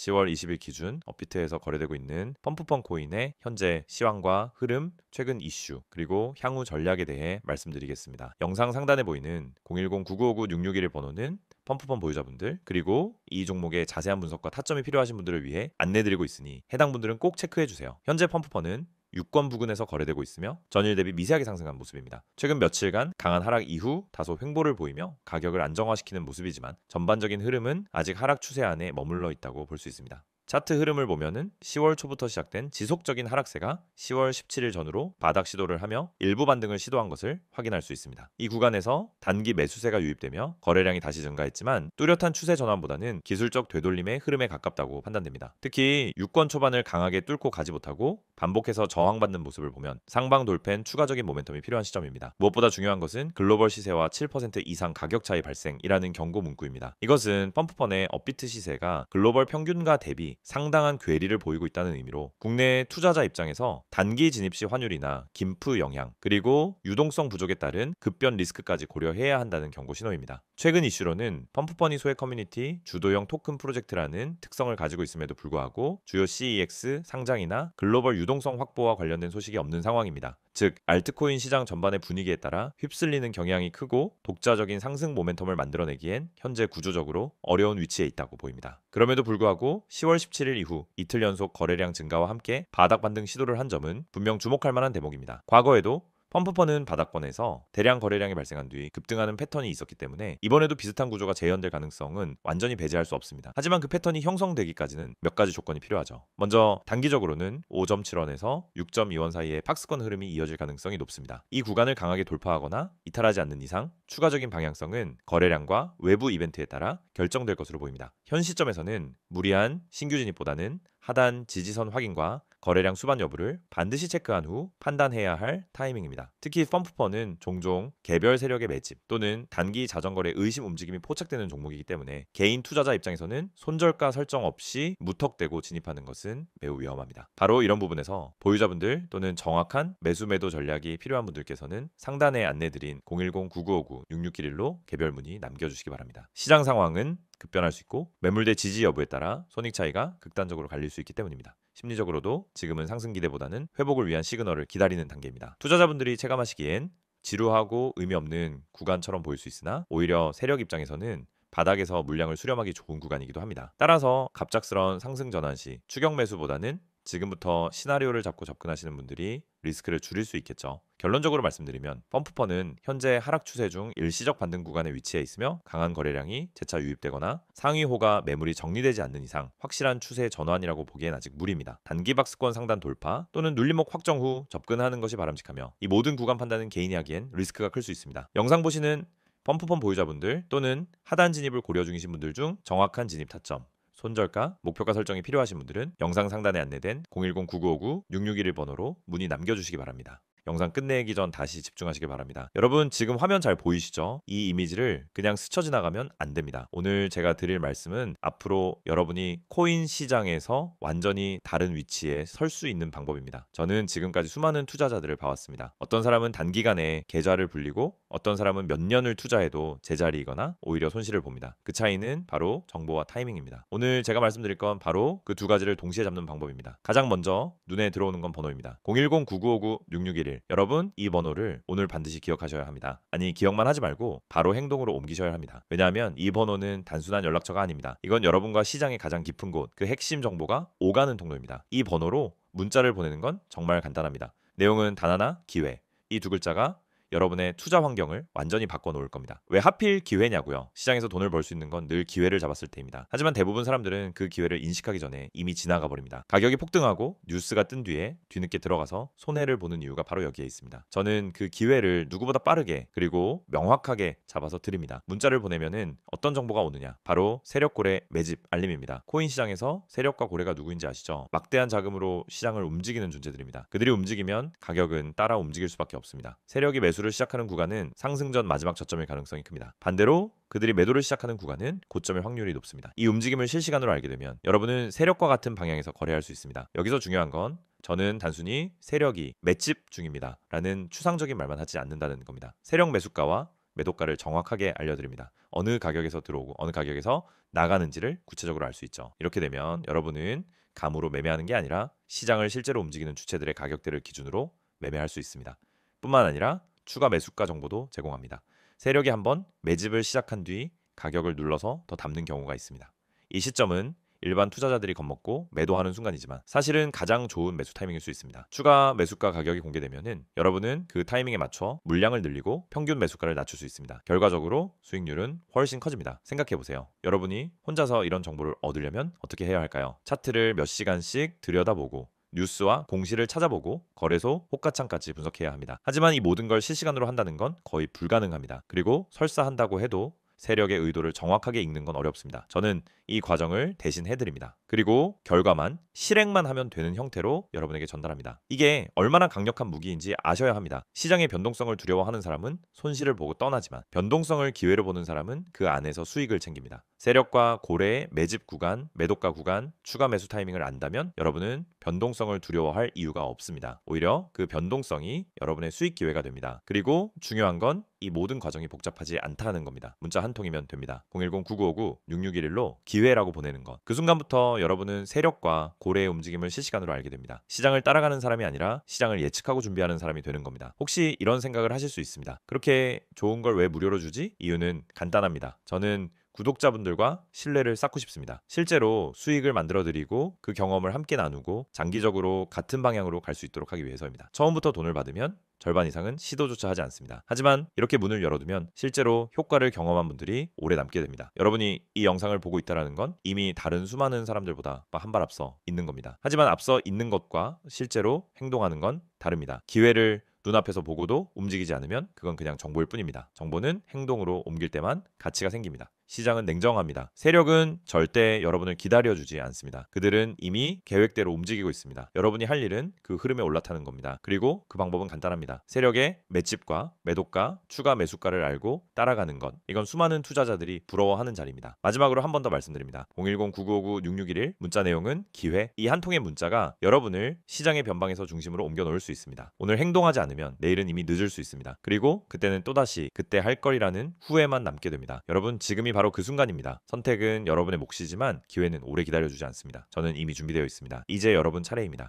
10월 20일 기준 업비트에서 거래되고 있는 펌프펀 코인의 현재 시황과 흐름, 최근 이슈, 그리고 향후 전략에 대해 말씀드리겠습니다. 영상 상단에 보이는 010-9959-661 번호는 펌프펀 보유자분들, 그리고 이 종목의 자세한 분석과 타점이 필요하신 분들을 위해 안내드리고 있으니 해당 분들은 꼭 체크해주세요. 현재 펌프펀은 유권 부근에서 거래되고 있으며 전일 대비 미세하게 상승한 모습입니다. 최근 며칠간 강한 하락 이후 다소 횡보를 보이며 가격을 안정화시키는 모습이지만 전반적인 흐름은 아직 하락 추세 안에 머물러 있다고 볼 수 있습니다. 차트 흐름을 보면은 10월 초부터 시작된 지속적인 하락세가 10월 17일 전후로 바닥 시도를 하며 일부 반등을 시도한 것을 확인할 수 있습니다. 이 구간에서 단기 매수세가 유입되며 거래량이 다시 증가했지만 뚜렷한 추세 전환보다는 기술적 되돌림의 흐름에 가깝다고 판단됩니다. 특히 유권 초반을 강하게 뚫고 가지 못하고 반복해서 저항받는 모습을 보면 상방 돌파엔 추가적인 모멘텀이 필요한 시점입니다. 무엇보다 중요한 것은 글로벌 시세와 7% 이상 가격 차이 발생이라는 경고 문구입니다. 이것은 펌프펀의 업비트 시세가 글로벌 평균과 대비 상당한 괴리를 보이고 있다는 의미로 국내 투자자 입장에서 단기 진입 시 환율이나 김프 영향, 그리고 유동성 부족에 따른 급변 리스크까지 고려해야 한다는 경고 신호입니다. 최근 이슈로는 펌프펀이 소액 커뮤니티 주도형 토큰 프로젝트라는 특성을 가지고 있음에도 불구하고 주요 CEX 상장이나 글로벌 유동성 확보와 관련된 소식이 없는 상황입니다. 즉 알트코인 시장 전반의 분위기에 따라 휩쓸리는 경향이 크고 독자적인 상승 모멘텀을 만들어내기엔 현재 구조적으로 어려운 위치에 있다고 보입니다. 그럼에도 불구하고 10월 17일 이후 이틀 연속 거래량 증가와 함께 바닥 반등 시도를 한 점은 분명 주목할 만한 대목입니다. 과거에도 펌프펀은 바닥권에서 대량 거래량이 발생한 뒤 급등하는 패턴이 있었기 때문에 이번에도 비슷한 구조가 재현될 가능성은 완전히 배제할 수 없습니다. 하지만 그 패턴이 형성되기까지는 몇 가지 조건이 필요하죠. 먼저 단기적으로는 5.7원에서 6.2원 사이의 박스권 흐름이 이어질 가능성이 높습니다. 이 구간을 강하게 돌파하거나 이탈하지 않는 이상 추가적인 방향성은 거래량과 외부 이벤트에 따라 결정될 것으로 보입니다. 현 시점에서는 무리한 신규 진입보다는 하단 지지선 확인과 거래량 수반 여부를 반드시 체크한 후 판단해야 할 타이밍입니다. 특히 펌프펀은 종종 개별 세력의 매집 또는 단기 자전거래 의심 움직임이 포착되는 종목이기 때문에 개인 투자자 입장에서는 손절가 설정 없이 무턱대고 진입하는 것은 매우 위험합니다. 바로 이런 부분에서 보유자분들 또는 정확한 매수 매도 전략이 필요한 분들께서는 상단에 안내드린 010-9959-6611로 개별 문의 남겨주시기 바랍니다. 시장 상황은 급변할 수 있고 매물대 지지 여부에 따라 손익 차이가 극단적으로 갈릴 수 있기 때문입니다. 심리적으로도 지금은 상승 기대보다는 회복을 위한 시그널을 기다리는 단계입니다. 투자자분들이 체감하시기엔 지루하고 의미 없는 구간처럼 보일 수 있으나 오히려 세력 입장에서는 바닥에서 물량을 수렴하기 좋은 구간이기도 합니다. 따라서 갑작스러운 상승 전환 시 추격 매수보다는 지금부터 시나리오를 잡고 접근하시는 분들이 리스크를 줄일 수 있겠죠. 결론적으로 말씀드리면 펌프펀은 현재 하락 추세 중 일시적 반등 구간에 위치해 있으며 강한 거래량이 재차 유입되거나 상위호가 매물이 정리되지 않는 이상 확실한 추세 전환이라고 보기엔 아직 무리입니다. 단기 박스권 상단 돌파 또는 눌림목 확정 후 접근하는 것이 바람직하며 이 모든 구간 판단은 개인이 하기엔 리스크가 클 수 있습니다. 영상 보시는 펌프펀 보유자분들 또는 하단 진입을 고려 중이신 분들 중 정확한 진입 타점, 손절가, 목표가 설정이 필요하신 분들은 영상 상단에 안내된 010-9959-6611 번호로 문의 남겨주시기 바랍니다. 영상 끝내기 전 다시 집중하시길 바랍니다. 여러분 지금 화면 잘 보이시죠? 이 이미지를 그냥 스쳐 지나가면 안 됩니다. 오늘 제가 드릴 말씀은 앞으로 여러분이 코인 시장에서 완전히 다른 위치에 설 수 있는 방법입니다. 저는 지금까지 수많은 투자자들을 봐왔습니다. 어떤 사람은 단기간에 계좌를 불리고 어떤 사람은 몇 년을 투자해도 제자리이거나 오히려 손실을 봅니다. 그 차이는 바로 정보와 타이밍입니다. 오늘 제가 말씀드릴 건 바로 그 두 가지를 동시에 잡는 방법입니다. 가장 먼저 눈에 들어오는 건 번호입니다. 010-9959-6611 여러분 이 번호를 오늘 반드시 기억하셔야 합니다. 아니 기억만 하지 말고 바로 행동으로 옮기셔야 합니다. 왜냐하면 이 번호는 단순한 연락처가 아닙니다. 이건 여러분과 시장의 가장 깊은 곳, 그 핵심 정보가 오가는 통로입니다. 이 번호로 문자를 보내는 건 정말 간단합니다. 내용은 단 하나, 기회. 이 두 글자가 여러분의 투자 환경을 완전히 바꿔놓을 겁니다. 왜 하필 기회냐고요? 시장에서 돈을 벌 수 있는 건 늘 기회를 잡았을 때입니다. 하지만 대부분 사람들은 그 기회를 인식하기 전에 이미 지나가 버립니다. 가격이 폭등하고 뉴스가 뜬 뒤에 뒤늦게 들어가서 손해를 보는 이유가 바로 여기에 있습니다. 저는 그 기회를 누구보다 빠르게 그리고 명확하게 잡아서 드립니다. 문자를 보내면은 어떤 정보가 오느냐? 바로 세력고래 매집 알림입니다. 코인 시장에서 세력과 고래가 누구인지 아시죠? 막대한 자금으로 시장을 움직이는 존재들입니다. 그들이 움직이면 가격은 따라 움직일 수밖에 없습니다. 세력이 매수를 시작하는 구간은 상승전 마지막 저점일 가능성이 큽니다. 반대로 그들이 매도를 시작하는 구간은 고점일 확률이 높습니다. 이 움직임을 실시간으로 알게 되면 여러분은 세력과 같은 방향에서 거래할 수 있습니다. 여기서 중요한 건 저는 단순히 세력이 매집 중입니다 라는 추상적인 말만 하지 않는다는 겁니다. 세력 매수가와 매도가를 정확하게 알려드립니다. 어느 가격에서 들어오고 어느 가격에서 나가는지를 구체적으로 알 수 있죠. 이렇게 되면 여러분은 감으로 매매하는 게 아니라 시장을 실제로 움직이는 주체들의 가격대를 기준으로 매매할 수 있습니다. 뿐만 아니라 추가 매수가 정보도 제공합니다. 세력이 한번 매집을 시작한 뒤 가격을 눌러서 더 담는 경우가 있습니다. 이 시점은 일반 투자자들이 겁먹고 매도하는 순간이지만 사실은 가장 좋은 매수 타이밍일 수 있습니다. 추가 매수가 가격이 공개되면은 여러분은 그 타이밍에 맞춰 물량을 늘리고 평균 매수가를 낮출 수 있습니다. 결과적으로 수익률은 훨씬 커집니다. 생각해 보세요. 여러분이 혼자서 이런 정보를 얻으려면 어떻게 해야 할까요? 차트를 몇 시간씩 들여다보고 뉴스와 공시를 찾아보고 거래소, 호가창까지 분석해야 합니다. 하지만 이 모든 걸 실시간으로 한다는 건 거의 불가능합니다. 그리고 설사 한다고 해도 세력의 의도를 정확하게 읽는 건 어렵습니다. 저는 이 과정을 대신 해드립니다. 그리고 결과만 실행만 하면 되는 형태로 여러분에게 전달합니다. 이게 얼마나 강력한 무기인지 아셔야 합니다. 시장의 변동성을 두려워하는 사람은 손실을 보고 떠나지만 변동성을 기회로 보는 사람은 그 안에서 수익을 챙깁니다. 세력과 고래의 매집 구간, 매도가 구간, 추가 매수 타이밍을 안다면 여러분은 변동성을 두려워할 이유가 없습니다. 오히려 그 변동성이 여러분의 수익 기회가 됩니다. 그리고 중요한 건 이 모든 과정이 복잡하지 않다는 겁니다. 문자 한 통이면 됩니다. 010-9959-6611로 기회라고 보내는 것. 그 순간부터 여러분은 세력과 고래의 움직임을 실시간으로 알게 됩니다. 시장을 따라가는 사람이 아니라 시장을 예측하고 준비하는 사람이 되는 겁니다. 혹시 이런 생각을 하실 수 있습니다. 그렇게 좋은 걸 왜 무료로 주지? 이유는 간단합니다. 저는 구독자분들과 신뢰를 쌓고 싶습니다. 실제로 수익을 만들어드리고 그 경험을 함께 나누고 장기적으로 같은 방향으로 갈 수 있도록 하기 위해서입니다. 처음부터 돈을 받으면 절반 이상은 시도조차 하지 않습니다. 하지만 이렇게 문을 열어두면 실제로 효과를 경험한 분들이 오래 남게 됩니다. 여러분이 이 영상을 보고 있다는 건 이미 다른 수많은 사람들보다 한 발 앞서 있는 겁니다. 하지만 앞서 있는 것과 실제로 행동하는 건 다릅니다. 기회를 눈앞에서 보고도 움직이지 않으면 그건 그냥 정보일 뿐입니다. 정보는 행동으로 옮길 때만 가치가 생깁니다. 시장은 냉정합니다. 세력은 절대 여러분을 기다려주지 않습니다. 그들은 이미 계획대로 움직이고 있습니다. 여러분이 할 일은 그 흐름에 올라타는 겁니다. 그리고 그 방법은 간단합니다. 세력의 매집과 매도가, 추가 매수가를 알고 따라가는 것. 이건 수많은 투자자들이 부러워하는 자리입니다. 마지막으로 한 번 더 말씀드립니다. 010-9959-6611 문자 내용은 기회. 이 한 통의 문자가 여러분을 시장의 변방에서 중심으로 옮겨 놓을 수 있습니다. 오늘 행동하지 않으면 내일은 이미 늦을 수 있습니다. 그리고 그때는 또다시 그때 할 거리라는 후회만 남게 됩니다. 여러분 지금이 바로 그 순간입니다. 선택은 여러분의 몫이지만 기회는 오래 기다려주지 않습니다. 저는 이미 준비되어 있습니다. 이제 여러분 차례입니다.